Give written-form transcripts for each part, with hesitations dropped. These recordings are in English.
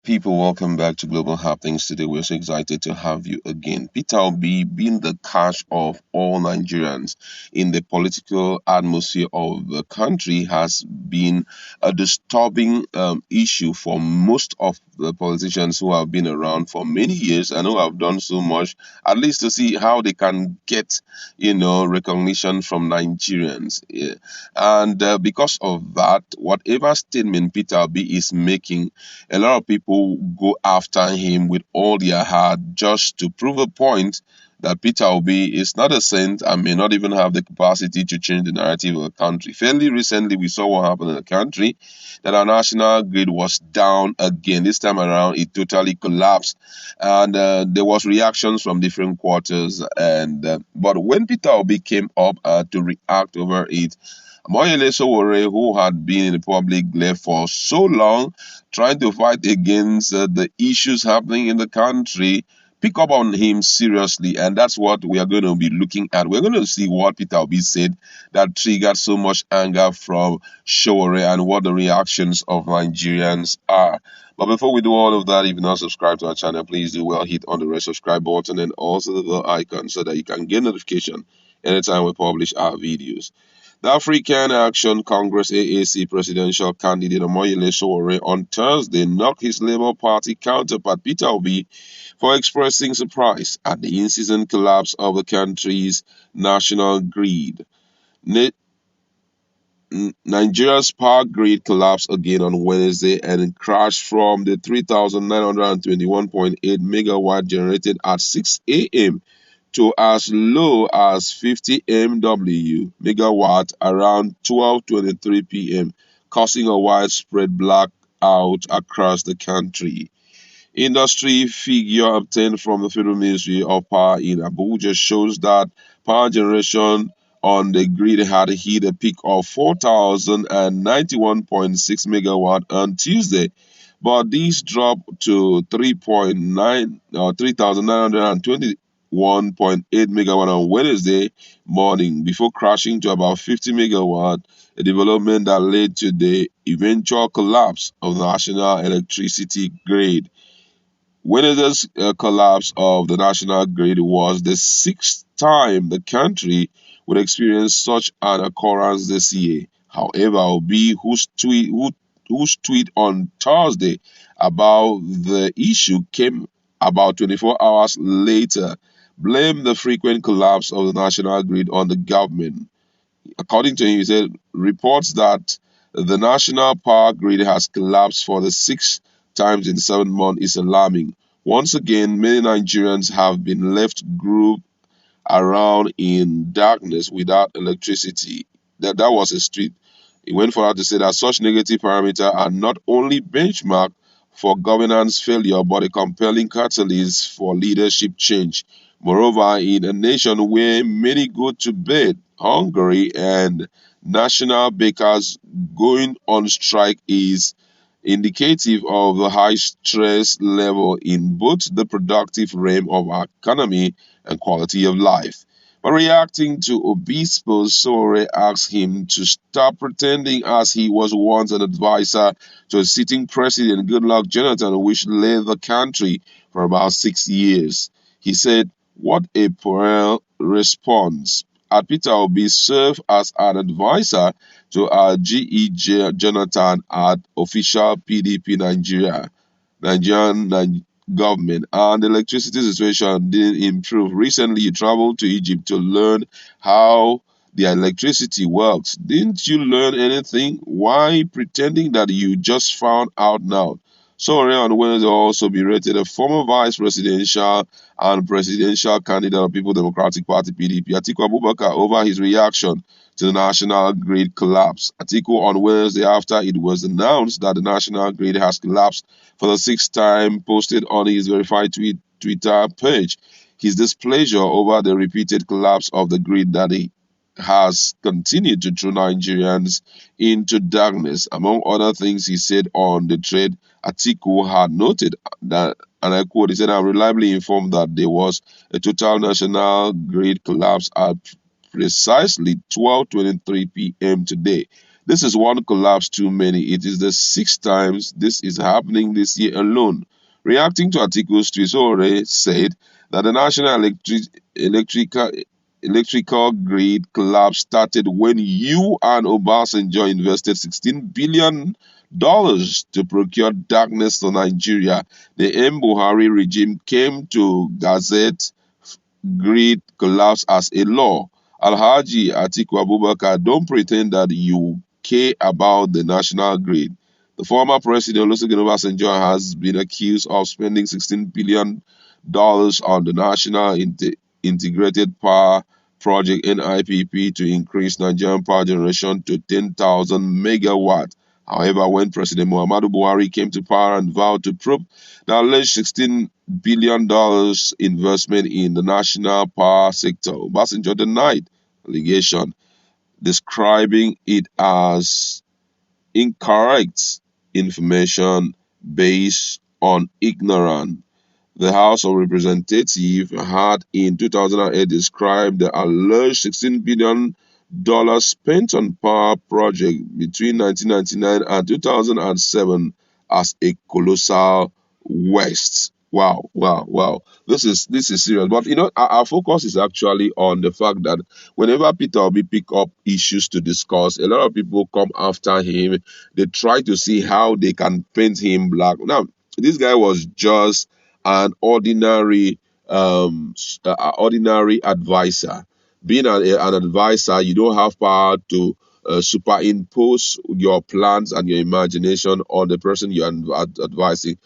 People, welcome back to Global Happenings. Today, we're so excited to have you again. Peter Obi, being the cash of all Nigerians in the political atmosphere of the country, has been a disturbing issue for most of the politicians who have been around for many years and who have done so much, at least to see how they can get, recognition from Nigerians. Yeah. And because of that, whatever statement Peter Obi is making, a lot of people go after him with all their heart just to prove a point that Peter Obi is not a saint and may not even have the capacity to change the narrative of the country. Fairly recently, we saw what happened in the country, that our national grid was down again. This time around, it totally collapsed, and there was reactions from different quarters. But when Peter Obi came up to react over it, Moyele Sowore, who had been in the public glare for so long, trying to fight against the issues happening in the country, pick up on him seriously. And that's what we are going to be looking at. We're going to see what Peter Obi said that triggered so much anger from Sowore and what the reactions of Nigerians are. But before we do all of that, if you're not subscribed to our channel, please do well hit on the red subscribe button and also the bell icon so that you can get notification anytime we publish our videos. The African Action Congress AAC presidential candidate Omoyele Sowore on Thursday knocked his Labour Party counterpart Peter Obi for expressing surprise at the incessant collapse of the country's national grid. Nigeria's power grid collapsed again on Wednesday and crashed from the 3,921.8 megawatt generated at 6 a.m. to as low as 50 MW megawatt around 12:23 p.m., causing a widespread blackout across the country. Industry figure obtained from the Federal Ministry of Power in Abuja shows that power generation on the grid had hit a peak of 4,091.6 megawatt on Tuesday, but this dropped to 3.9 or 3,921.8 megawatt on Wednesday morning before crashing to about 50 megawatt, a development that led to the eventual collapse of the national electricity grid. Wednesday's collapse of the national grid was the sixth time the country would experience such an occurrence this year. However, Obi, whose tweet on Thursday about the issue came about 24 hours later, blamed the frequent collapse of the national grid on the government. According to him, he said reports that the national power grid has collapsed for the sixth times in 7 months is alarming. Once again, many Nigerians have been left grouped around in darkness without electricity. That was a street. He went further to say that such negative parameters are not only benchmark for governance failure, but a compelling catalyst for leadership change. Moreover, in a nation where many go to bed hungry and national bakers going on strike is indicative of the high stress level in both the productive realm of our economy and quality of life. By reacting to Obispo, Sowore asked him to stop pretending as he was once an advisor to a sitting president, Goodluck Jonathan, which led the country for about 6 years. He said, "What a puerile response." Peter Obi served as an advisor to G.E. Jonathan at official PDP Nigerian government, and the electricity situation didn't improve. Recently, he traveled to Egypt to learn how the electricity works. Didn't you learn anything? Why pretending that you just found out now? Sowore on Wednesday also berated a former vice presidential and presidential candidate of People Democratic Party (PDP), Atiku Abubakar, over his reaction to the national grid collapse. Atiku on Wednesday, after it was announced that the national grid has collapsed for the sixth time, posted on his verified Twitter page his displeasure over the repeated collapse of the grid that he has continued to throw Nigerians into darkness. Among other things, he said on the thread, Atiku had noted that, and I quote, he said, "I'm reliably informed that there was a total national grid collapse at precisely 12:23 p.m. today. This is one collapse too many. It is the sixth times this is happening this year alone. Reacting to articles, Trisore said that the national electrical electrical grid collapse started when you and Obasanjo invested $16 billion to procure darkness to Nigeria. The M. Buhari regime came to gazette grid collapse as a law. Alhaji Atiku Abubakar, don't pretend that you care about the national grid. The former president, Olusegun Obasanjo, has been accused of spending $16 billion on the National Integrated Power Project (NIPP) to increase Nigerian power generation to 10,000 megawatts. However, when President Muhammadu Buhari came to power and vowed to probe the alleged $16 billion investment in the national power sector, Obasanjo denied allegation, describing it as incorrect information based on ignorance. The House of Representatives had in 2008 described the alleged $16 billion spent on power project between 1999 and 2007 as a colossal waste. Wow, wow, wow. This is serious. But our focus is actually on the fact that whenever Peter Obi pick up issues to discuss, a lot of people come after him. They try to see how they can paint him black. Now, this guy was just an ordinary advisor. Being an advisor, you don't have power to superimpose your plans and your imagination on the person you're advising.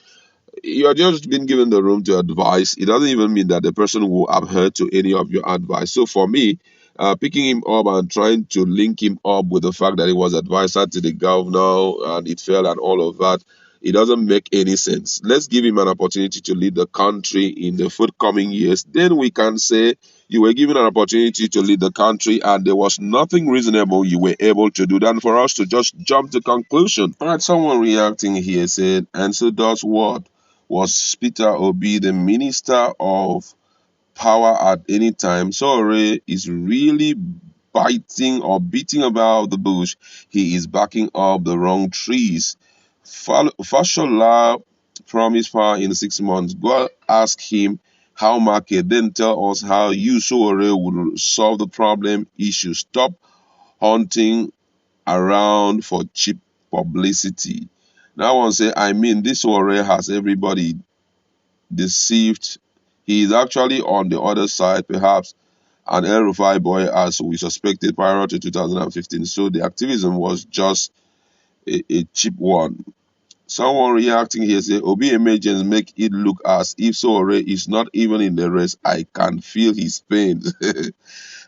You're just being given the room to advise. It doesn't even mean that the person will adhere to any of your advice. So for me, picking him up and trying to link him up with the fact that he was advisor to the governor and it failed and all of that, it doesn't make any sense. Let's give him an opportunity to lead the country in the forthcoming years. Then we can say you were given an opportunity to lead the country and there was nothing reasonable you were able to do than for us to just jump to conclusion. All right, someone reacting here said, and so does what? Was Peter Obi the minister of power at any time? Sore is really biting or beating about the bush. He is backing up the wrong trees. Fashola promised power in 6 months. Go ask him how market, then tell us how you, Sore, would solve the problem issue. Stop hunting around for cheap publicity. Now, I want to say, I mean, this Sore has everybody deceived. He is actually on the other side, perhaps an El Rufai boy, as we suspected prior to 2015. So the activism was just a cheap one. Someone reacting here say, Obi emergence make it look as if Sore is not even in the race. I can feel his pain.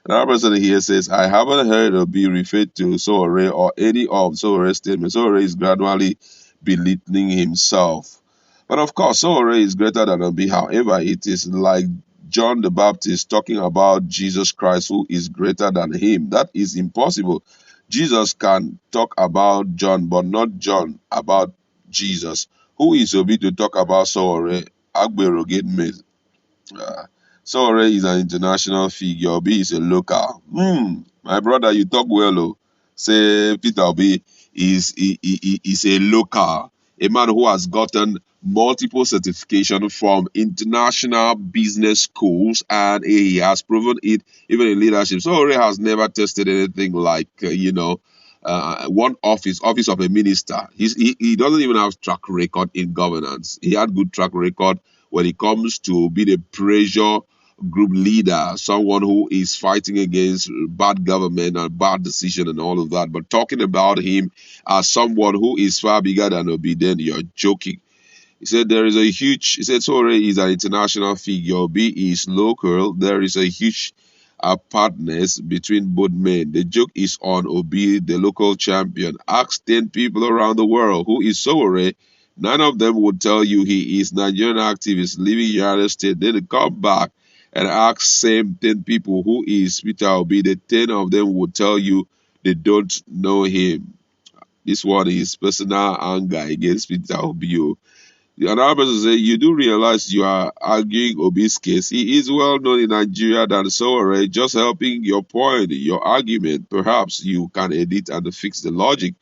Another person here says, I haven't heard Obi referred to Sore or any of Sore's statements. Sore is gradually belittling himself. But of course, Sore is greater than Obi. However, it is like John the Baptist talking about Jesus Christ, who is greater than him. That is impossible. Jesus can talk about John, but not John about Jesus. Who is Obi to talk about Sore? Agbero get me. Uh, Sore is an international figure. Obi is a local. My brother, you talk well. Oh. Say Peter Obi is a local, a man who has gotten multiple certification from international business schools, and he has proven it even in leadership. Sore has never tested anything like one office of a minister. He doesn't even have track record in governance. He had good track record when it comes to being a pressure group leader, someone who is fighting against bad government and bad decision and all of that. But talking about him as someone who is far bigger than Obi, then you're joking. He said Sore is an international figure, B is local. There is a huge partners between both men. The joke is on Obi, the local champion. Ask 10 people around the world who is Sore. None of them would tell you he is Nigerian activist living in the United States. Then they come back and ask same 10 people who is Peter Obi. The 10 of them would tell you they don't know him. This one is personal anger against Peter Obi. Oh. Another person say, you do realize you are arguing Obi's case. He is well known in Nigeria than Sowore, just helping your point, your argument. Perhaps you can edit and fix the logic.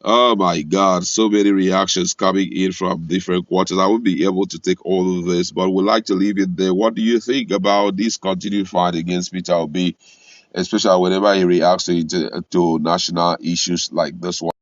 Oh my God, so many reactions coming in from different quarters. I won't be able to take all of this, but would like to leave it there. What do you think about this continued fight against Peter Obi, especially whenever he reacts to national issues like this one?